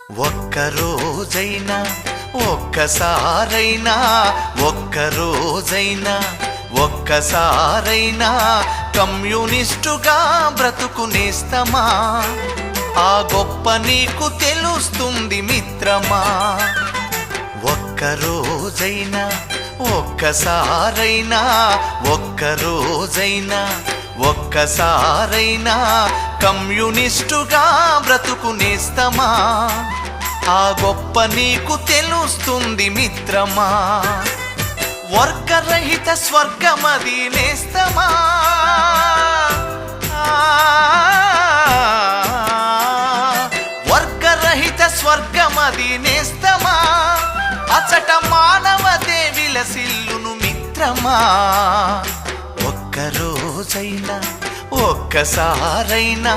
ఒక్కరోజైనా ఒక్కసారైనా ఒక్కరోజైనా ఒక్కసారైనా కమ్యూనిస్టుగా బ్రతుకునేస్తమా? ఆ గొప్ప నీకు తెలుస్తుంది మిత్రమా. ఒక్కరోజైనా ఒక్కసారైనా ఒక్కరోజైనా ఒక్కసారైనా కమ్యూనిస్టుగా బ్రతుకునేస్తమా? ఆ గొప్ప నీకు తెలుస్తుంది మిత్రమా. వర్గరహిత స్వర్గమది నేస్తమా. వర్గరహిత స్వర్గమది నేస్తమా. అచట మానవతే విలసిల్లును మిత్రమా. ఒక్కరోజైనా ఒక్కసారైనా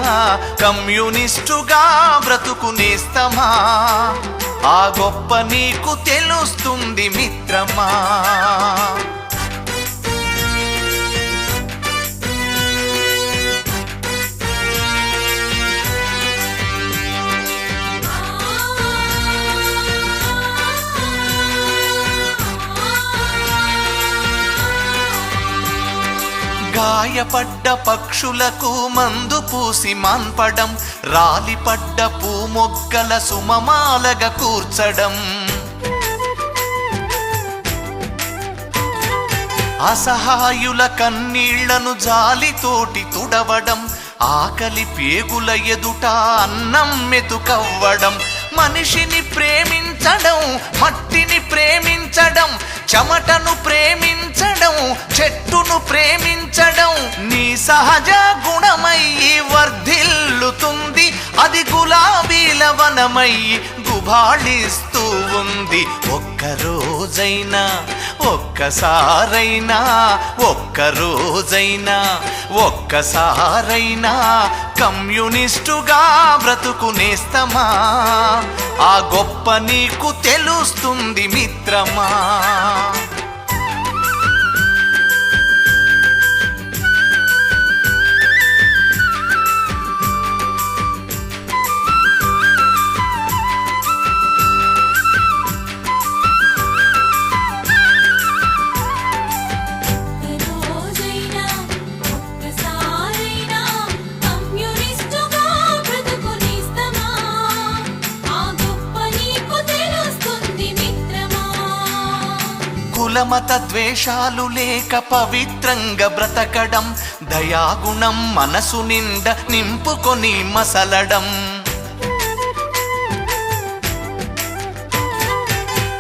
కమ్యూనిస్టుగా బ్రతుకునేస్తమా? ఆ గొప్ప నీకు తెలుస్తుంది మిత్రమా. గాయపడ్డ పక్షులకు మందు పూసి మాన్పడం, రాలిపడ్డ పూమొగ్గల సుమమాలగా కూర్చడం, అసహాయుల కన్నీళ్లను జాలితోటి తుడవడం, ఆకలి పేగుల ఎదుట అన్నం మెతుకవ్వడం, మనిషిని ప్రేమించడం, మట్టిని ప్రేమించడం, చెమటను ప్రేమించడం, చెట్టును ప్రేమించడం నీ సహజ గుణమై వర్ధిల్లుతుంది. అది గులాబీల వనమై గుబాళిస్తూ ఉంది. ఒక్కరోజైనా ఒక్కసారైనా ఒక్కరోజైనా ఒక్కసారైనా కమ్యూనిస్టుగా బ్రతుకునేస్తమా? ఆ గొప్ప నీకు తెలుస్తుంది మిత్రమా. కులమత ద్వేషాలు లేక పవిత్రంగా బ్రతకడం, దయాగుణం మనసు నిండా నింపుకొని మసలడం,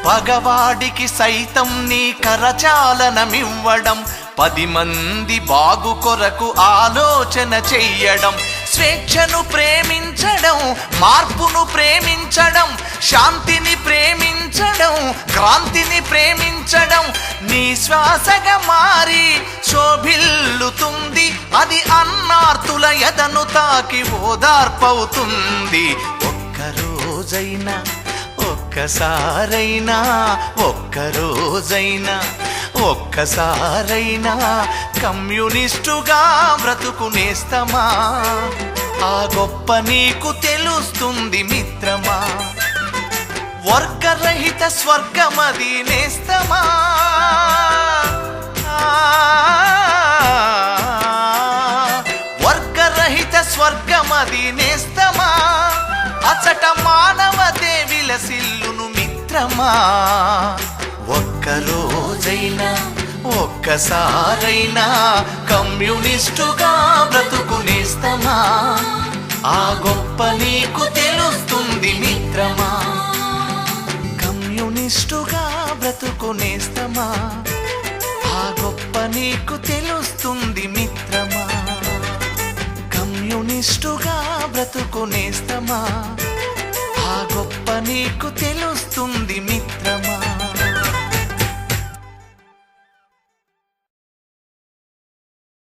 పగవాడికి సైతం నీ కరచాలనమివ్వడం, 10 మంది బాగు కొరకు ఆలోచన చెయ్యడం, స్వేచ్ఛను ప్రేమించడం, మార్పును ప్రేమించడం, శాంతిని ప్రేమించడం, క్రాంతిని ప్రేమించడం నీ శ్వాసగా మారి శోభిల్లుతుంది. అది అన్నార్తుల ఎదను తాకి ఓదార్పవుతుంది. ఒక్కరోజైనా ఒక్కసారైనా ఒక్కరోజైనా ఒక్కసారైనా కమ్యూనిస్టుగా బ్రతుకునేస్తమా? ఆ గొప్ప నీకు తెలుస్తుంది మిత్రమా. వర్గరహిత స్వర్గమది నేస్తమా. వర్గరహిత స్వర్గమది నేస్తమా. అచట మానవతే విలసిల్లును మిత్రమా. ఒక్కరోజైనా ఒక్కసారైనా కమ్యూనిస్టుగా బ్రతుకునేస్తమా? ఆ గొప్ప నీకు తెలుస్తుంది మిత్రమా. కమ్యూనిస్టుగా బ్రతుకునేస్తమా? ఆ గొప్ప నీకు తెలుస్తుంది మిత్రమా. కమ్యూనిస్టుగా బ్రతుకునేస్తమా? ఆ గొప్ప నీకు తెలుస్తుంది మిత్రమా.